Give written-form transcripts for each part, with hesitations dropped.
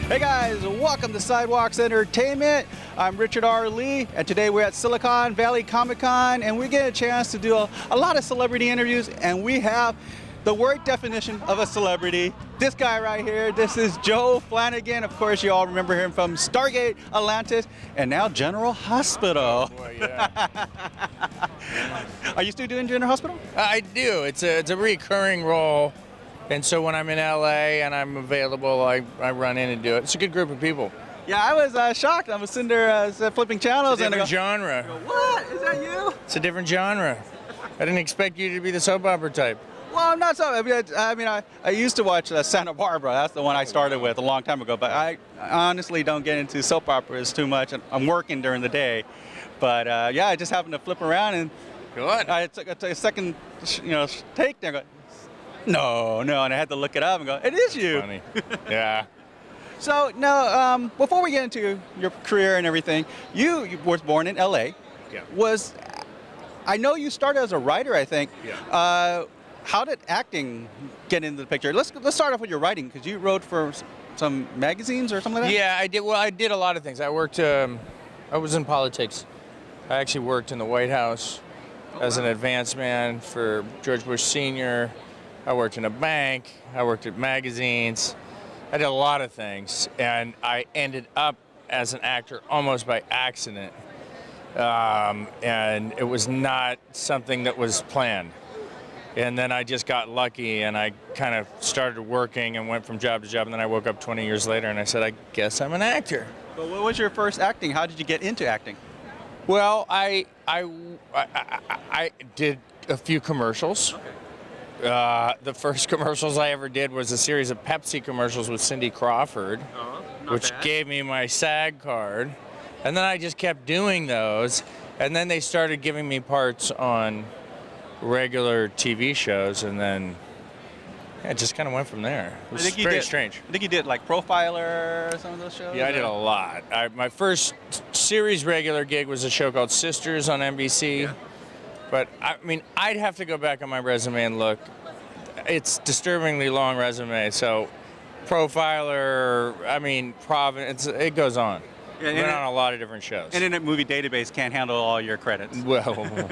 Hey guys, welcome to Sidewalks Entertainment. I'm Richard R. Lee, and today we're at Silicon Valley Comic Con, and we get a chance to do a lot of celebrity interviews, and we have the word definition of a celebrity. This guy right here, this is Joe Flanigan. Of course, you all remember him from Stargate Atlantis, and now General Hospital. Oh boy, yeah. Are you still doing General Hospital? I do. It's a recurring role. And so when I'm in LA and I'm available, I run in and do it. It's a good group of people. Yeah, I was shocked. I was sitting there flipping channels. It's a different I genre. go, what? Is that you? It's a different genre. I didn't expect you to be the soap opera type. Well, I'm not so. I used to watch Santa Barbara. That's the one I started with a long time ago. But I honestly don't get into soap operas too much. I'm working during the day. But yeah, I just happened to flip around and Good. I took a second, take there. No, and I had to look it up and go, it is you. Funny. Yeah. So now, before we get into your career and everything, you was born in L.A. Yeah. I know you started as a writer, I think. Yeah. How did acting get into the picture? Let's start off with your writing, because you wrote for some magazines or something like that? Yeah, I did. Well, I did a lot of things. I worked. I was in politics. I actually worked in the White House as an advance man for George Bush Sr. I worked in a bank. I worked at magazines. I did a lot of things, and I ended up as an actor almost by accident. And it was not something that was planned. And then I just got lucky, and I kind of started working and went from job to job, and then I woke up 20 years later, and I said, I guess I'm an actor. But what was your first acting? How did you get into acting? Well, I did a few commercials. Okay. The first commercials I ever did was a series of Pepsi commercials with Cindy Crawford, which gave me my SAG card. And then I just kept doing those, and then they started giving me parts on regular TV shows, and then it just kind of went from there. It was very strange. I think you did like Profiler or some of those shows? Yeah, I did a lot. My first series regular gig was a show called Sisters on NBC. Yeah. But I mean, I'd have to go back on my resume and look. It's disturbingly long resume, so Profiler, Providence, it goes on. Yeah, went on a lot of different shows. Internet Movie Database can't handle all your credits. Well,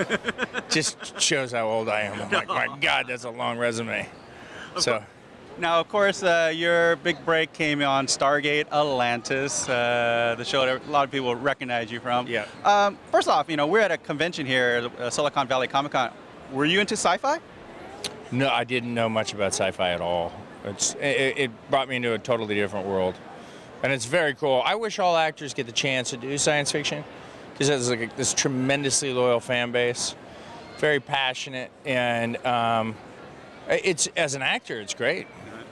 just shows how old I am. I'm like, my God, that's a long resume. Now, of course, your big break came on Stargate Atlantis, the show that a lot of people recognize you from. Yeah. First off, we're at a convention here, Silicon Valley Comic Con. Were you into sci-fi? No, I didn't know much about sci-fi at all. It brought me into a totally different world. And it's very cool. I wish all actors get the chance to do science fiction, because there's like this tremendously loyal fan base, very passionate, and it's, as an actor, it's great.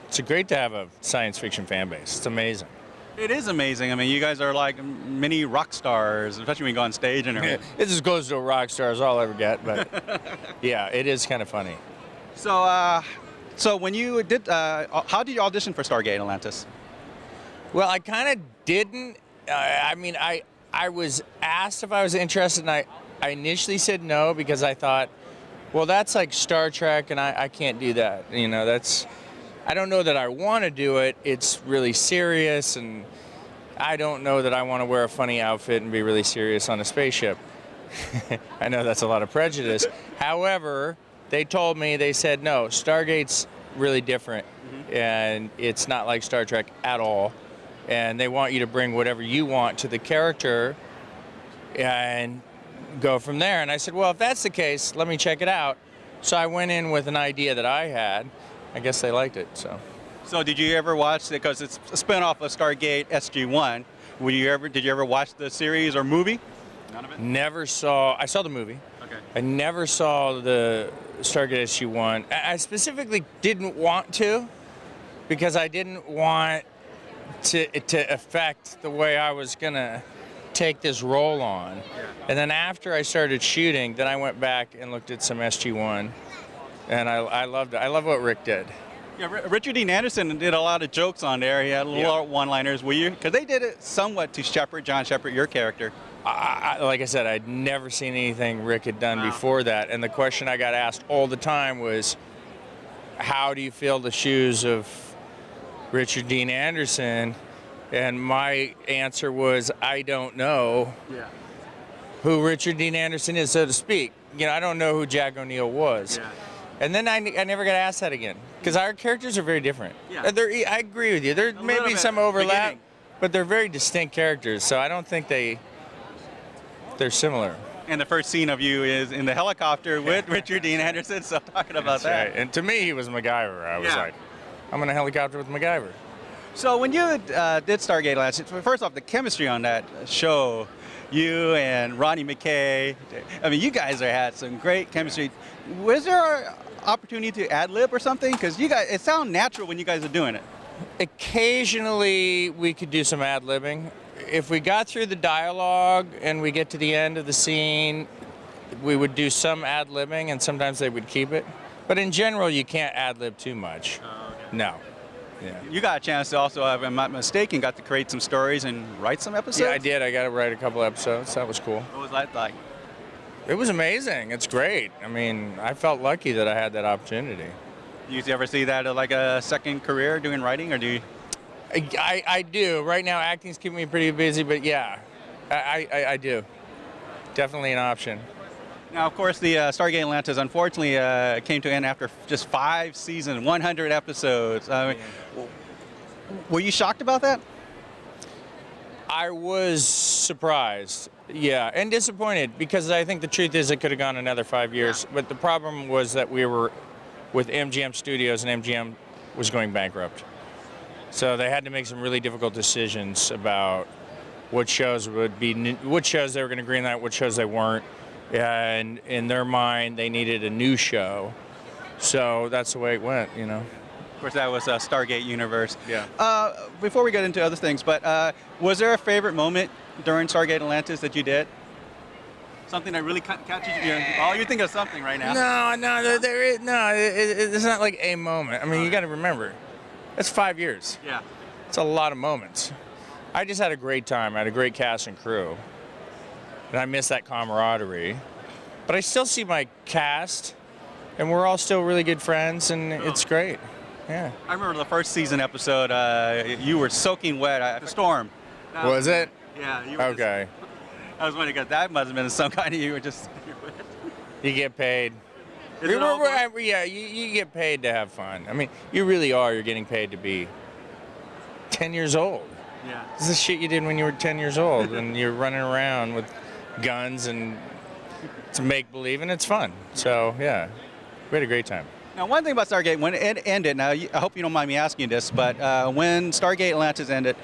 It's great to have a science fiction fan base. It's amazing. It is amazing. I mean, you guys are like mini rock stars, especially when you go on stage and everything. It's as close to a rock star as I'll ever get, but yeah, it is kind of funny. So when you did, how did you audition for Stargate Atlantis? Well, I kind of didn't. I was asked if I was interested, and I initially said no, because I thought, well, that's like Star Trek, and I can't do that. I don't know that I want to do it. It's really serious, and I don't know that I want to wear a funny outfit and be really serious on a spaceship. I know that's a lot of prejudice. However, they told me, they said, no, Stargate's really different, and it's not like Star Trek at all. And they want you to bring whatever you want to the character and go from there. And I said, well, if that's the case, let me check it out. So I went in with an idea that I had. I guess they liked it, so. So did you ever watch, because it's a spinoff of Stargate SG-1, did you ever watch the series or movie? None of it? I saw the movie. Okay. I never saw the Stargate SG-1. I specifically didn't want to, because I didn't want to affect the way I was gonna take this role on. Yeah. And then after I started shooting, then I went back and looked at some SG-1, and I loved it. I love what Rick did. Yeah, Richard Dean Anderson did a lot of jokes on there. He had little one-liners. Because they did it somewhat to John Shepard, your character. Like I said, I'd never seen anything Rick had done before that. And the question I got asked all the time was, how do you fill the shoes of Richard Dean Anderson And my answer was, I don't know who Richard Dean Anderson is, so to speak. You know, I don't know who Jack O'Neill was. Yeah. And then I never got asked that again, because our characters are very different. Yeah. I agree with you. There may be some overlap, but they're very distinct characters, so I don't think they're similar. And the first scene of you is in the helicopter with Richard Dean Anderson, so talking about that. Right. And to me, he was MacGyver. I was like, I'm in a helicopter with MacGyver. So when you did Stargate Atlantis, first off, the chemistry on that show, you and Ronnie McKay, I mean, you guys had some great chemistry. Was there an opportunity to ad-lib or something? Because you guys, it sounds natural when you guys are doing it. Occasionally, we could do some ad-libbing. If we got through the dialogue and we get to the end of the scene, we would do some ad-libbing, and sometimes they would keep it. But in general, you can't ad-lib too much. Oh, okay. No. Yeah. You got a chance to also, if I'm not mistaken, got to create some stories and write some episodes? Yeah, I did. I got to write a couple episodes. That was cool. What was that like? It was amazing. It's great. I mean, I felt lucky that I had that opportunity. Do you ever see that as like a second career doing writing, or do you? I do. Right now, acting's keeping me pretty busy, but yeah, I do. Definitely an option. Now, of course, the Stargate Atlantis unfortunately came to an end after just 5 seasons, 100 episodes. I mean, were you shocked about that? I was surprised, yeah, and disappointed, because I think the truth is it could have gone another 5 years. Yeah. But the problem was that we were with MGM Studios, and MGM was going bankrupt. So they had to make some really difficult decisions about what shows they were going to greenlight, what shows they weren't. And in their mind, they needed a new show. So that's the way it went, you know. Of course, that was Stargate Universe. Yeah. Before we get into other things, but was there a favorite moment during Stargate Atlantis that you did? Something that really catches you? Oh, you're thinking of something right now. No, there is no. It's not like a moment. I mean, you got to remember, that's 5 years. Yeah. It's a lot of moments. I just had a great time. I had a great cast and crew. And I miss that camaraderie. But I still see my cast, and we're all still really good friends, and it's great. Yeah. I remember the first season episode, you were soaking wet at a storm. Was it? Yeah. You were Okay. I was wondering, because that must have been some kind of, you were just... You get paid. Yeah, you get paid to have fun. I mean, you really are. You're getting paid to be 10 years old. Yeah. This is the shit you did when you were 10 years old, and you're running around with guns, and it's make-believe, and it's fun. So, yeah, we had a great time. Now, one thing about Stargate, when it ended, now, I hope you don't mind me asking this, but when Stargate Atlantis ended,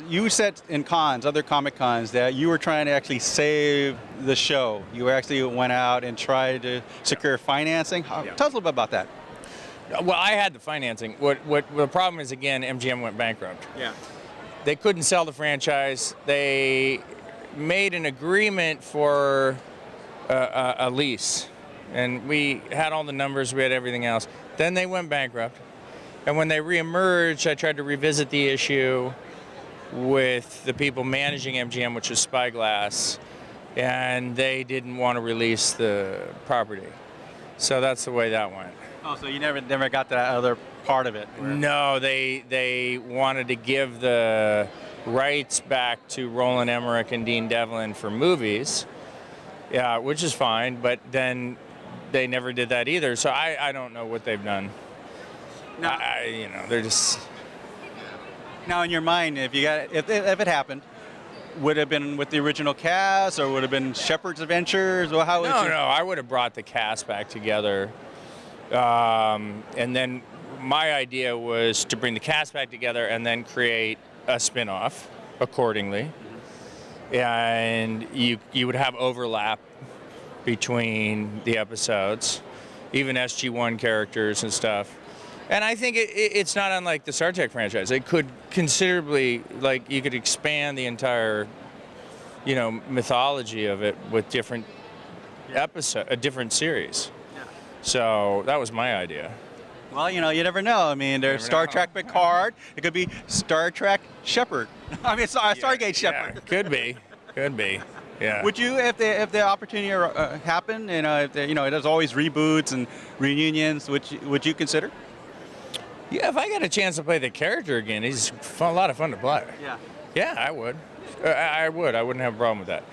you said in other Comic Cons, that you were trying to actually save the show. You actually went out and tried to secure financing. Tell us a little bit about that. Well, I had the financing. What the problem is, again, MGM went bankrupt. Yeah. They couldn't sell the franchise. They made an agreement for a lease, and we had all the numbers, we had everything else. Then they went bankrupt, and when they reemerged, I tried to revisit the issue with the people managing MGM, which was Spyglass, and they didn't want to release the property. So that's the way that went. Oh, so you never got to that other part of it? No, they wanted to give the rights back to Roland Emmerich and Dean Devlin for movies, yeah, which is fine, but then they never did that either. So I don't know what they've done. No. They're just... Now, in your mind, if it happened, would it have been with the original cast, or would it have been Shepard's Adventures, or how? No, I would have brought the cast back together, and then my idea was to bring the cast back together and then create a spin-off accordingly, and you would have overlap between the episodes, even SG-1 characters and stuff. And I think it's not unlike the Star Trek franchise. It could considerably, you could expand the entire, mythology of it with different a different series. Yeah. So that was my idea. Well, you never know. I mean, there's Star Trek Picard. It could be Star Trek Shepard. I mean, Stargate Shepard. Yeah, could be. Yeah. Would you, if the opportunity happened, there's always reboots and reunions, would you consider? Yeah, if I got a chance to play the character again, he's a lot of fun to play. Yeah. Yeah, I would. I would. I wouldn't have a problem with that.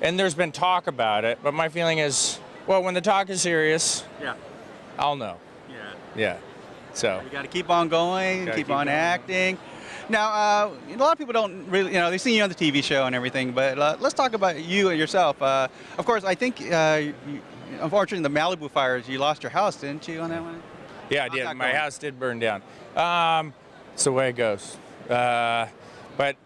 And there's been talk about it, but my feeling is, well, when the talk is serious, Yeah. I'll know. Yeah. Yeah. So. You got to keep on going, keep on going. acting. Now, a lot of people don't really, they've seen you on the TV show and everything, but let's talk about you and yourself. Of course, I think, unfortunately, the Malibu fires, you lost your house, didn't you, on that one? Yeah, I did. My house did burn down. It's the way it goes. But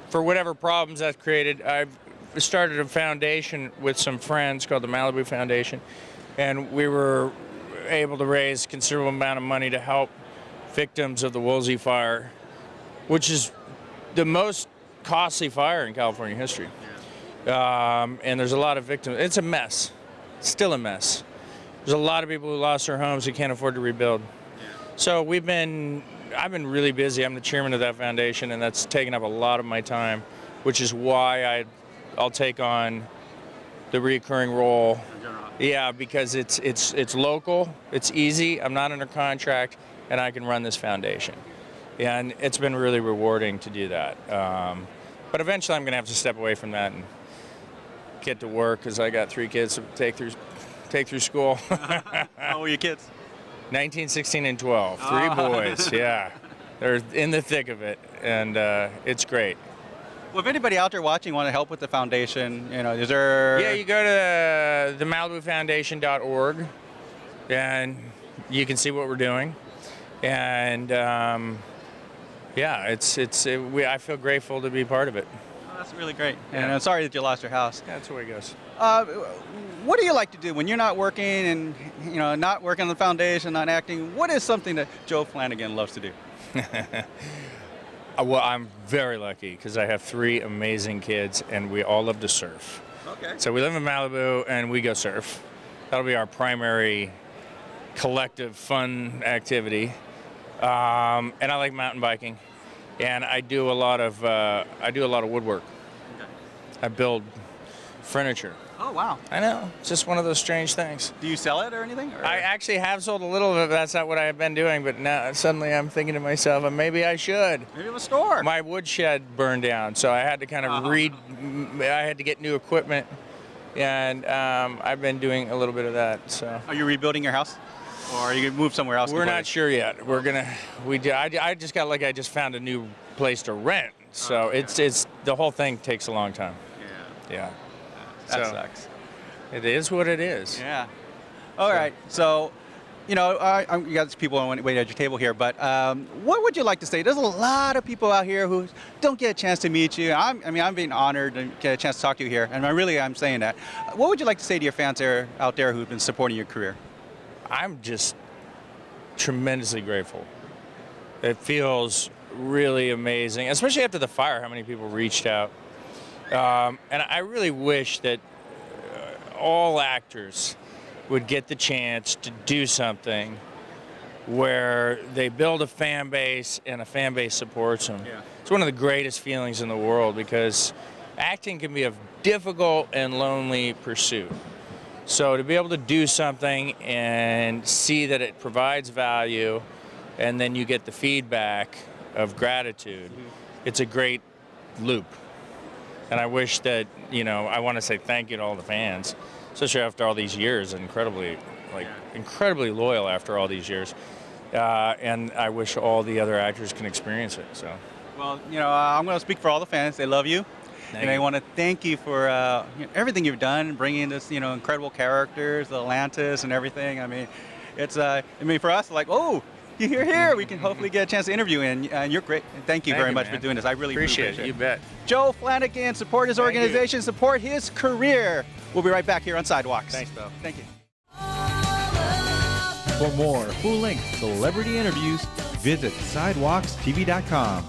for whatever problems that's created, I've started a foundation with some friends called the Malibu Foundation, and we were able to raise a considerable amount of money to help victims of the Woolsey Fire, which is the most costly fire in California history. And there's a lot of victims. It's a mess. It's still a mess. There's a lot of people who lost their homes who can't afford to rebuild. So I've been really busy. I'm the chairman of that foundation, and that's taken up a lot of my time, which is why I'll take on the recurring role. Yeah, because it's local, it's easy, I'm not under contract, and I can run this foundation. And it's been really rewarding to do that. But eventually I'm going to have to step away from that and get to work, because I got 3 kids to take through school. How old are your kids? 19, 16, and 12. 3 boys, yeah. They're in the thick of it, and it's great. Well, if anybody out there watching want to help with the foundation, is there... Yeah, you go to the MalibuFoundation.org, and you can see what we're doing. And yeah, I feel grateful to be part of it. Oh, that's really great. And I'm sorry that you lost your house. Yeah, that's the way it goes. What do you like to do when you're not working and not working on the foundation, not acting? What is something that Joe Flanigan loves to do? Well, I'm very lucky because I have 3 amazing kids, and we all love to surf. Okay. So we live in Malibu, and we go surf. That'll be our primary collective fun activity. And I like mountain biking, and I do a lot of woodwork. Okay. I build furniture. Oh, wow. I know. It's just one of those strange things. Do you sell it or anything? Or? I actually have sold a little of it, but that's not what I've been doing. But now suddenly I'm thinking to myself, maybe I should. Maybe a store. My woodshed burned down, so I had to kind of I had to get new equipment, and I've been doing a little bit of that. So. Are you rebuilding your house? Or are you going to move somewhere else? We're not sure yet. We're gonna. I just found a new place to rent, so it's the whole thing takes a long time. Yeah. That sucks. It is what it is. Yeah. All right. So, you got people waiting at your table here, but what would you like to say? There's a lot of people out here who don't get a chance to meet you. I'm being honored to get a chance to talk to you here, and I'm saying that. What would you like to say to your fans out there who've been supporting your career? I'm just tremendously grateful. It feels really amazing, especially after the fire, how many people reached out. And I really wish that all actors would get the chance to do something where they build a fan base and a fan base supports them. Yeah. It's one of the greatest feelings in the world, because acting can be a difficult and lonely pursuit. So to be able to do something and see that it provides value, and then you get the feedback of gratitude, it's a great loop. And I wish that, I want to say thank you to all the fans, especially after all these years, incredibly loyal after all these years. And I wish all the other actors can experience it. So. Well, I'm going to speak for all the fans. They love you. And I want to thank you for everything you've done, bringing this, incredible characters, the Atlantis and everything. I mean, it's, for us, like, oh, you're here. We can hopefully get a chance to interview you, and you're great. Thank you very much for doing this. I really appreciate it. You bet. Joe Flanigan, support his organization, support his career. We'll be right back here on Sidewalks. Thanks, Bill. Thank you. For more full-length celebrity interviews, visit sidewalkstv.com.